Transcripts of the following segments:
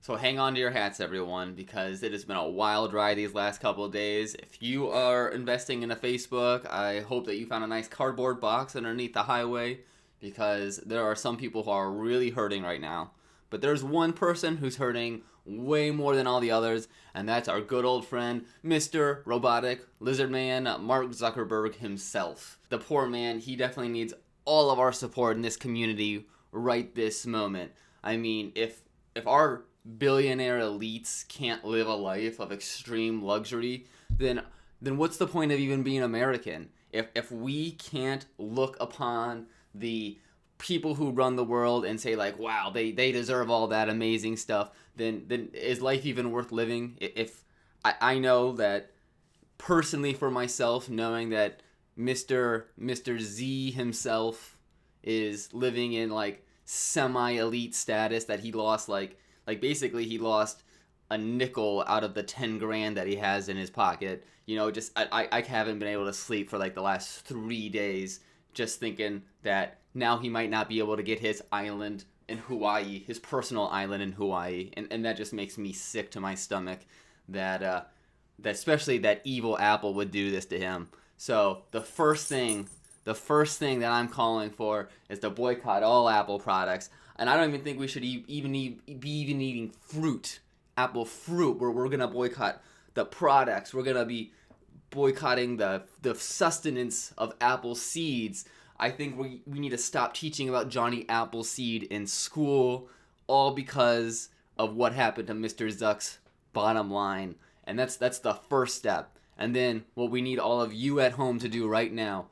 So hang on to your hats, everyone, because it has been a wild ride these last couple of days. If you are investing in a Facebook, I hope that you found a nice cardboard box underneath the highway, because there are some people who are really hurting right now. But there's one person who's hurting way more than all the others, and that's our good old friend, Mr. Robotic Lizard Man, Mark Zuckerberg himself. The poor man, he definitely needs all of our support in this community right this moment. I mean, if our billionaire elites can't live a life of extreme luxury, then what's the point of even being American? If we can't look upon the people who run the world and say like, wow, they deserve all that amazing stuff, then is life even worth living? If I know that personally for myself, knowing that Mr. Z himself is living in like semi-elite status, that he lost like basically he lost a nickel out of the 10 grand that he has in his pocket. Just I haven't been able to sleep for like the last 3 days, just thinking that now he might not be able to get his island in Hawaii, his personal island in Hawaii, and that just makes me sick to my stomach that especially that evil Apple would do this to him. So the first thing that I'm calling for is to boycott all Apple products. And I don't even think we should be eating fruit, Apple fruit, where we're going to boycott the products. We're going to be boycotting the sustenance of apple seeds. I think we need to stop teaching about Johnny Appleseed in school, all because of what happened to Mr. Zuck's bottom line. And that's the first step. And then what we need all of you at home to do right now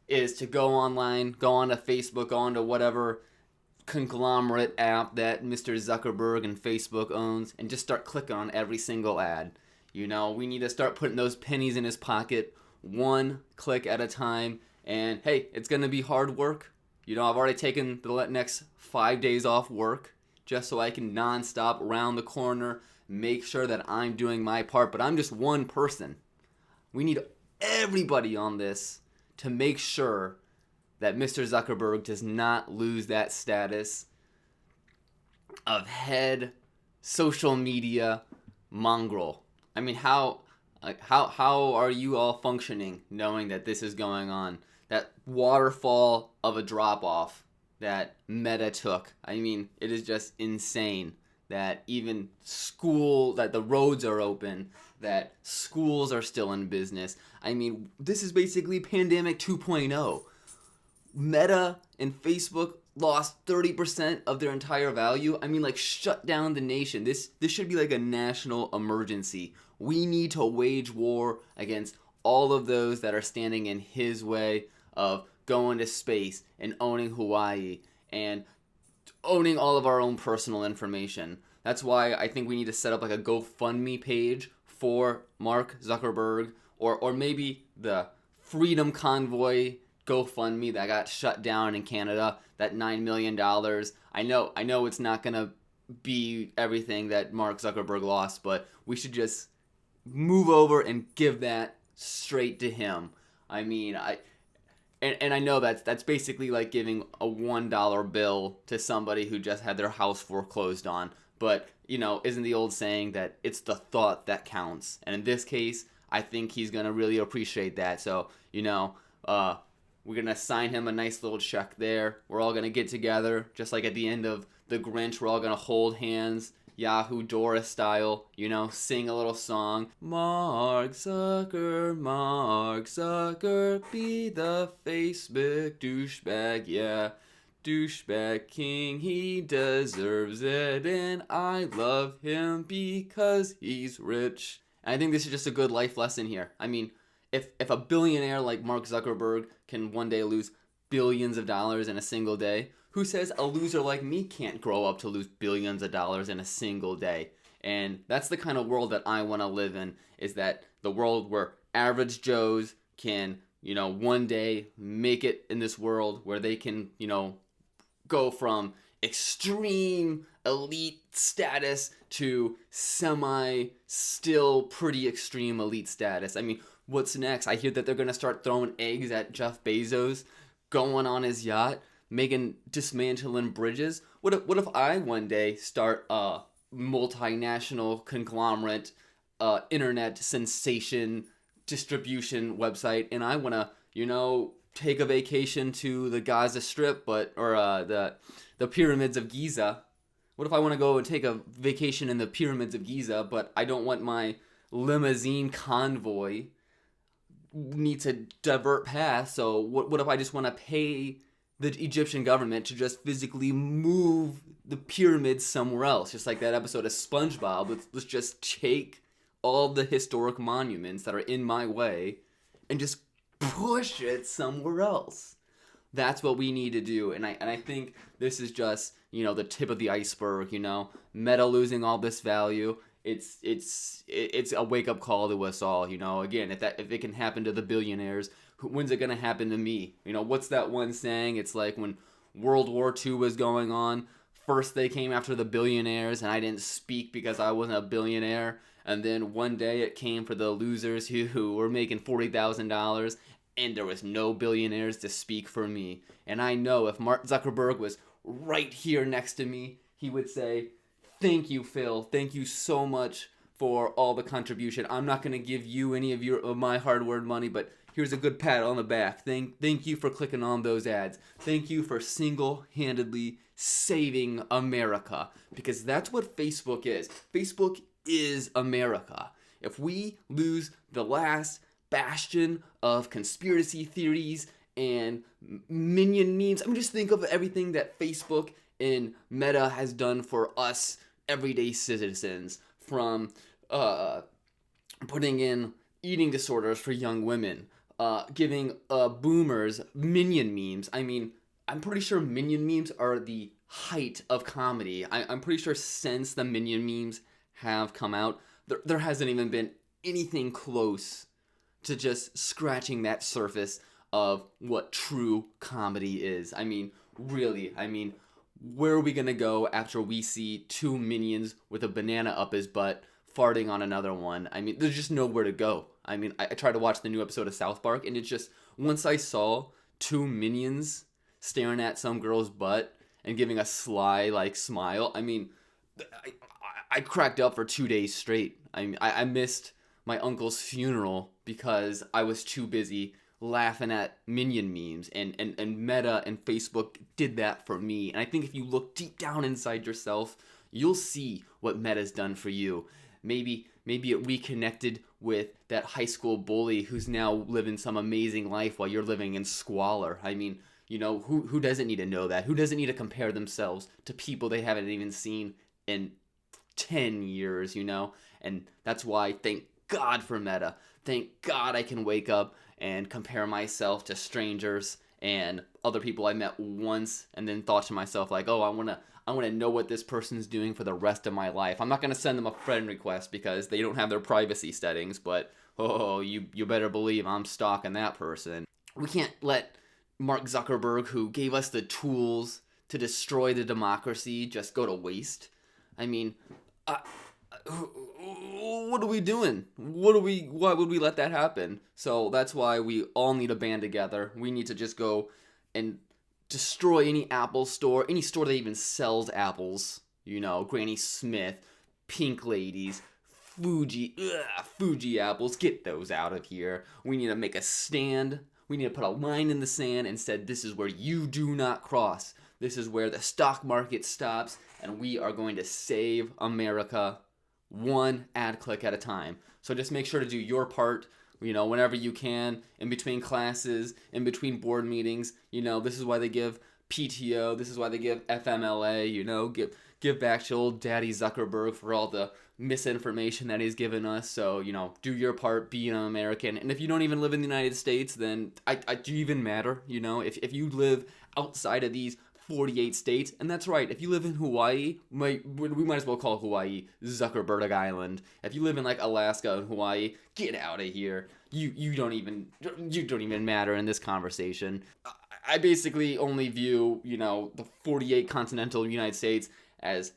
is to go online, go onto Facebook, go onto whatever conglomerate app that Mr. Zuckerberg and Facebook owns, and just start clicking on every single ad. We need to start putting those pennies in his pocket, one click at a time. And hey, it's going to be hard work. I've already taken the next 5 days off work just so I can nonstop round the corner, make sure that I'm doing my part. But I'm just one person. We need everybody on this to make sure that Mr. Zuckerberg does not lose that status of head social media mongrel. I mean, how are you all functioning knowing that this is going on? That waterfall of a drop-off that Meta took. I mean, it is just insane that even that the roads are open, that schools are still in business. I mean, this is basically pandemic 2.0. Meta and Facebook lost 30% of their entire value. I mean, like, shut down the nation. This should be like a national emergency. We need to wage war against all of those that are standing in his way of going to space and owning Hawaii and owning all of our own personal information. That's why I think we need to set up like a GoFundMe page for Mark Zuckerberg, or maybe the Freedom Convoy GoFundMe that got shut down in Canada, that $9 million. I know it's not going to be everything that Mark Zuckerberg lost, but we should just move over and give that straight to him. I mean, I know that's basically like giving a $1 bill to somebody who just had their house foreclosed on. But, isn't the old saying that it's the thought that counts? And in this case, I think he's going to really appreciate that. So, we're going to assign him a nice little check there. We're all going to get together, just like at the end of The Grinch, we're all going to hold hands, Yahoo Dora style, sing a little song. Mark Zucker, be the Facebook douchebag, yeah. Douchebag king, he deserves it, and I love him because he's rich. And I think this is just a good life lesson here. I mean, if a billionaire like Mark Zuckerberg can one day lose billions of dollars in a single day, who says a loser like me can't grow up to lose billions of dollars in a single day? And that's the kind of world that I want to live in, is that the world where average Joes can, one day make it in this world, where they can, go from extreme elite status to still pretty extreme elite status. I mean, what's next? I hear that they're going to start throwing eggs at Jeff Bezos, going on his yacht, dismantling bridges. What if I one day start multinational conglomerate, internet sensation distribution website, and I want to, take a vacation to the Gaza Strip, or the pyramids of Giza. What if I want to go and take a vacation in the pyramids of Giza, but I don't want my limousine convoy need to divert paths? So what if I just want to pay the Egyptian government to just physically move the pyramids somewhere else? Just like that episode of SpongeBob, let's just take all the historic monuments that are in my way and just push it somewhere else. That's what we need to do, and I think this is just the tip of the iceberg. Meta losing all this value. It's a wake up call to us all. Again, if it can happen to the billionaires, when's it gonna happen to me? What's that one saying? It's like when World War II was going on. First they came after the billionaires, and I didn't speak because I wasn't a billionaire. And then one day it came for the losers who were making $40,000, and there was no billionaires to speak for me. And I know if Mark Zuckerberg was right here next to me, he would say, "Thank you, Phil. Thank you so much for all the contribution. I'm not going to give you any of my hard-earned money, but here's a good pat on the back. Thank you for clicking on those ads. Thank you for single-handedly saving America." Because that's what Facebook is. Facebook is America. If we lose the last bastion of conspiracy theories and minion memes, just think of everything that Facebook and Meta has done for us everyday citizens, from putting in eating disorders for young women, giving boomers minion memes. I'm pretty sure minion memes are the height of comedy. I'm pretty sure since the minion memes have come out, there hasn't even been anything close to just scratching that surface of what true comedy is. Really, where are we gonna go after we see two minions with a banana up his butt farting on another one? There's just nowhere to go. I tried to watch the new episode of South Park, and it just, once I saw two minions staring at some girl's butt and giving a sly, smile, I cracked up for 2 days straight. I missed my uncle's funeral because I was too busy laughing at minion memes, and Meta and Facebook did that for me. And I think if you look deep down inside yourself, you'll see what Meta's done for you. Maybe it reconnected with that high school bully who's now living some amazing life while you're living in squalor. Who doesn't need to know that? Who doesn't need to compare themselves to people they haven't even seen in 10 years, And that's why, thank God for Meta. Thank God I can wake up and compare myself to strangers and other people I met once, and then thought to myself, oh, I want to know what this person's doing for the rest of my life. I'm not going to send them a friend request because they don't have their privacy settings, but you better believe I'm stalking that person. We can't let Mark Zuckerberg, who gave us the tools to destroy the democracy, just go to waste. What are we doing? Why would we let that happen? So that's why we all need to band together. We need to just go and destroy any Apple store, any store that even sells apples. Granny Smith, Pink Ladies, Fuji apples. Get those out of here. We need to make a stand. We need to put a line in the sand and said, this is where you do not cross. This is where the stock market stops, and we are going to save America one ad click at a time. So just make sure to do your part, whenever you can, in between classes, in between board meetings. This is why they give PTO. This is why they give FMLA. Give back to old Daddy Zuckerberg for all the misinformation that he's given us. So, do your part, be an American. And if you don't even live in the United States, then do you even matter? If you live outside of these 48 states, and that's right, if you live in Hawaii, we might as well call Hawaii Zuckerberg Island. If you live in Alaska and Hawaii, get out of here. You don't even matter in this conversation. I basically only view the 48 continental United States as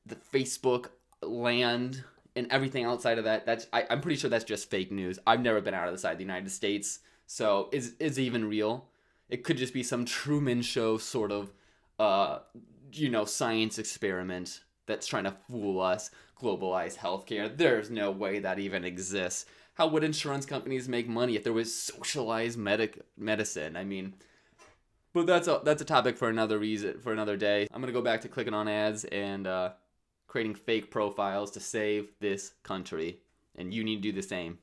the Facebook land, and everything outside of that, I'm pretty sure that's just fake news. I've never been outside the United States, so is it even real? It could just be some Truman Show sort of science experiment that's trying to fool us. Globalized healthcare. There's no way that even exists. How would insurance companies make money if there was socialized medicine? I mean, but that's a topic for another reason, for another day. I'm gonna go back to clicking on ads and creating fake profiles to save this country, and you need to do the same.